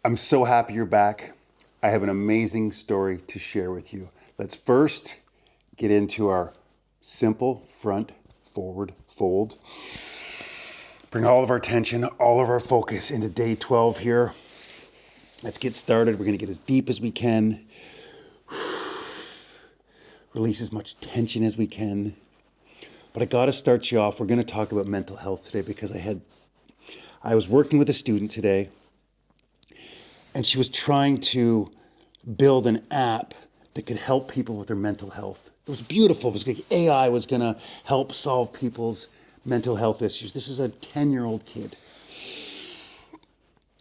I'm so happy you're back. I have an amazing story to share with you. Let's first get into our simple front forward fold. Bring all of our attention, all of our focus into day 12 here. Let's get started. We're going to get as deep as we can, release as much tension as we can. But I got to start you off. We're going to talk about mental health today because I was working with a student today, and she was trying to build an app that could help people with their mental health. It was beautiful. It was like AI was going to help solve people's mental health issues. This is a 10-year-old kid.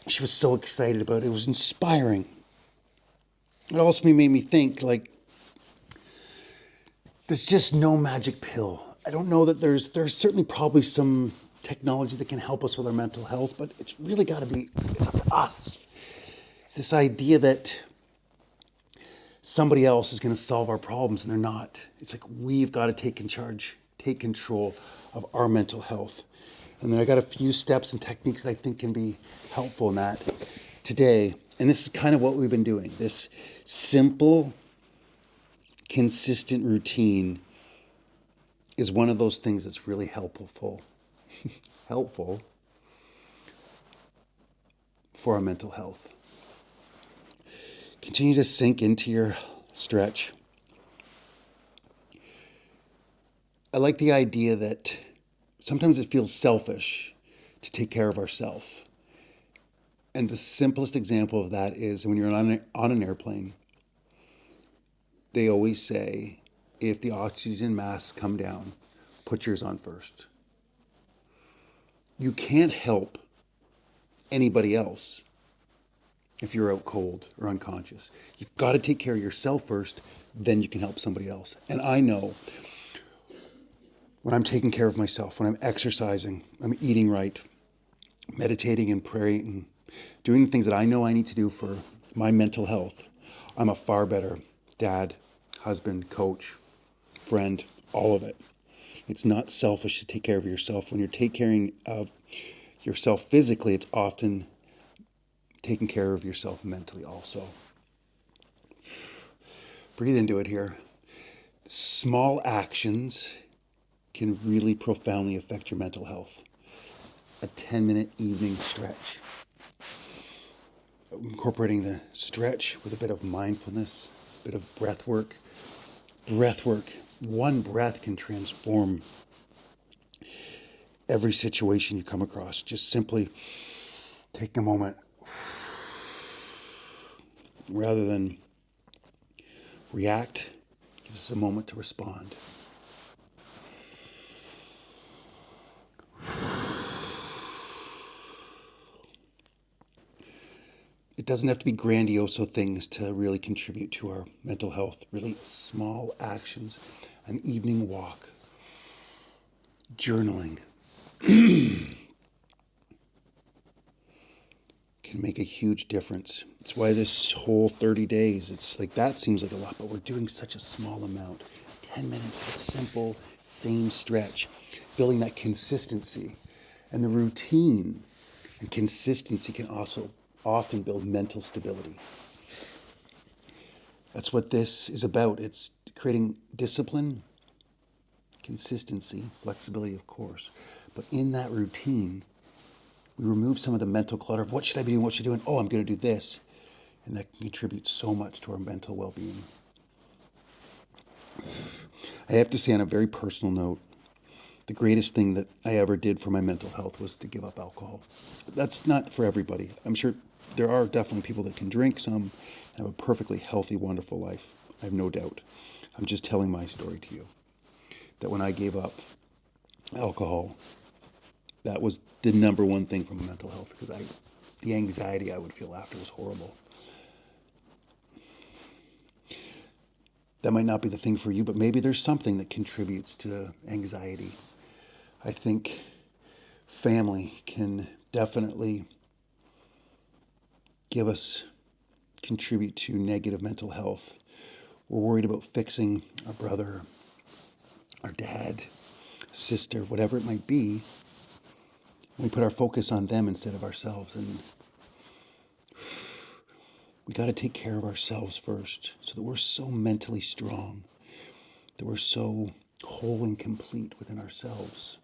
She was so excited about it. It was inspiring. It also made me think, like, there's just no magic pill. I don't know that there's certainly probably some technology that can help us with our mental health, but it's really got to be, it's up to us. It's this idea that somebody else is going to solve our problems, and they're not. It's like we've got to take control of our mental health. And then I got a few steps and techniques that I think can be helpful in that today. And this is kind of what we've been doing. This simple, consistent routine is one of those things that's really helpful for our mental health. Continue to sink into your stretch. I like the idea that sometimes it feels selfish to take care of ourselves. And the simplest example of that is when you're on an airplane, they always say, if the oxygen masks come down, put yours on first. You can't help anybody else if you're out cold or unconscious. You've got to take care of yourself first, then you can help somebody else. And I know when I'm taking care of myself, when I'm exercising, I'm eating right, meditating and praying, doing the things that I know I need to do for my mental health, I'm a far better dad, husband, coach, friend, all of it. It's not selfish to take care of yourself. When you're taking care of yourself physically, it's often taking care of yourself mentally also. Breathe into it here. Small actions can really profoundly affect your mental health. A 10-minute evening stretch. Incorporating the stretch with a bit of mindfulness, a bit of breath work. Breath work. One breath can transform every situation you come across. Just simply take a moment rather than react. Give us a moment to respond. It doesn't have to be grandiose things to really contribute to our mental health. Really small actions, an evening walk, journaling can make a huge difference. It's why this whole 30 days, it's like that seems like a lot, but we're doing such a small amount. 10 minutes, a simple, same stretch, building that consistency. And the routine and consistency can also often build mental stability. That's what this is about. It's creating discipline, consistency, flexibility, of course. But in that routine, we remove some of the mental clutter of what should I be doing, what should I be doing? Oh, I'm going to do this. And that can contribute so much to our mental well-being. I have to say, on a very personal note, the greatest thing that I ever did for my mental health was to give up alcohol. That's not for everybody. I'm sure there are definitely people that can drink some and have a perfectly healthy, wonderful life. I have no doubt. I'm just telling my story to you. That when I gave up alcohol, that was the number one thing for my mental health because the anxiety I would feel after was horrible. That might not be the thing for you, but maybe there's something that contributes to anxiety. I think family can definitely contribute to negative mental health. We're worried about fixing our brother, our dad, sister, whatever it might be. We put our focus on them instead of ourselves. And We got to take care of ourselves first so that we're so mentally strong, that we're so whole and complete within ourselves.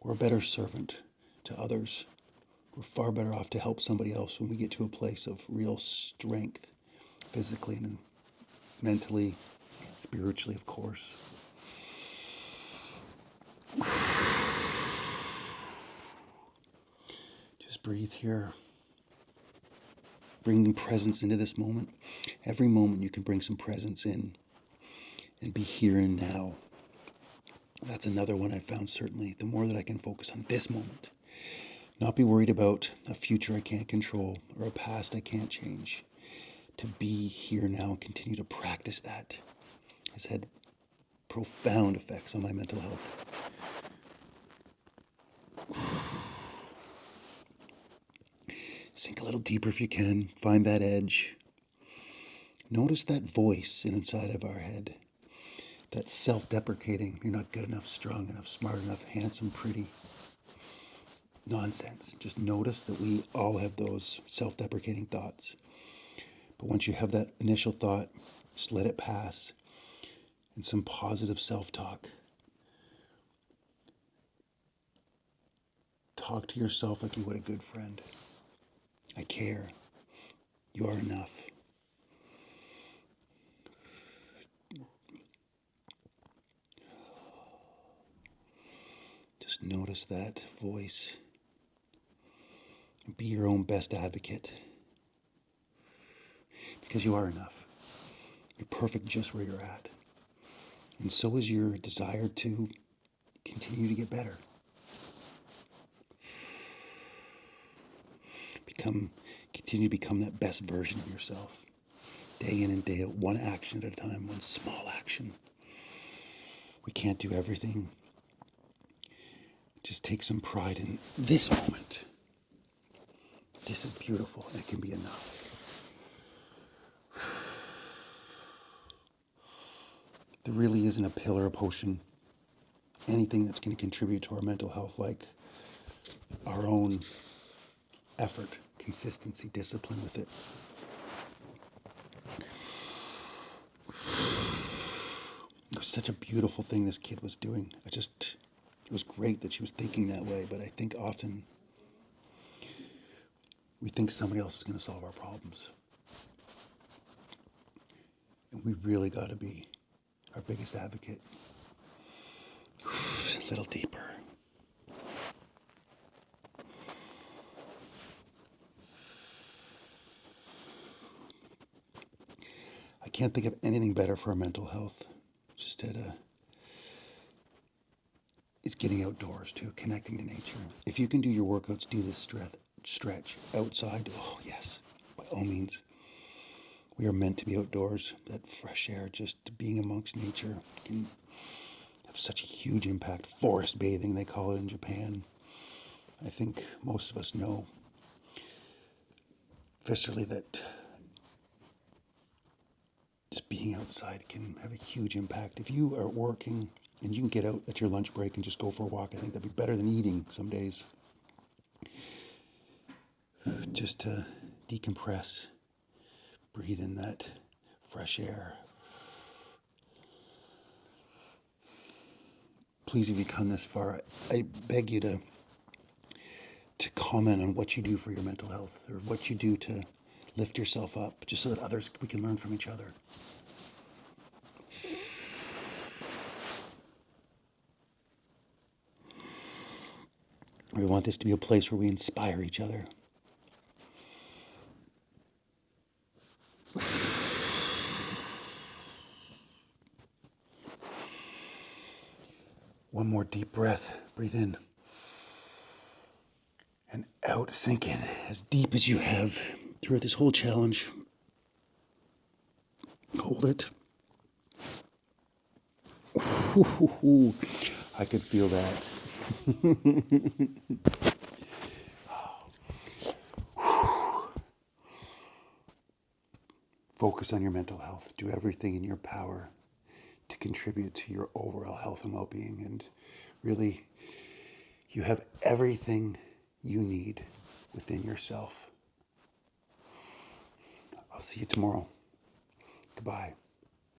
We're a better servant to others. We're far better off to help somebody else when we get to a place of real strength, physically and mentally, spiritually, of course. Just breathe here. Bring presence into this moment. Every moment you can bring some presence in and be here and now. That's another one I found, certainly. The more that I can focus on this moment, not be worried about a future I can't control or a past I can't change. To be here now and continue to practice that has had profound effects on my mental health. Sink a little deeper if you can. Find that edge. Notice that voice inside of our head. That self-deprecating, you're not good enough, strong enough, smart enough, handsome, pretty. Nonsense. Just notice that we all have those self-deprecating thoughts. But once you have that initial thought, just let it pass. And some positive self-talk. Talk to yourself like you would a good friend. I care. You are enough. Just notice that voice. Be your own best advocate. Because you are enough. You're perfect just where you're at. And so is your desire to continue to get better. Continue to become that best version of yourself. Day in and day out, one action at a time, one small action. We can't do everything. Just take some pride in this moment. This is beautiful and it can be enough. There really isn't a pill or a potion, anything that's going to contribute to our mental health like our own effort, consistency, discipline with it. It was such a beautiful thing this kid was doing. It was great that she was thinking that way, but I think often we think somebody else is going to solve our problems. And we really got to be our biggest advocate. A little deeper. I can't think of anything better for our mental health. It's getting outdoors too, connecting to nature. If you can do your workouts, do this stretch outside. Oh yes, by all means. We are meant to be outdoors. That fresh air, just being amongst nature, can have such a huge impact. Forest bathing, they call it in Japan. I think most of us know viscerally that just being outside can have a huge impact. If you are working and you can get out at your lunch break and just go for a walk, I think that'd be better than eating some days. Just to decompress, breathe in that fresh air. Please, if you come this far, I beg you to comment on what you do for your mental health or what you do to lift yourself up, just so that we can learn from each other. We want this to be a place where we inspire each other. One more deep breath. Breathe in. And out. Sink in as deep as you have throughout this whole challenge. Hold it. Ooh, I could feel that. Focus on your mental health. Do everything in your power to contribute to your overall health and well-being. And really, you have everything you need within yourself. see you tomorrow. Goodbye.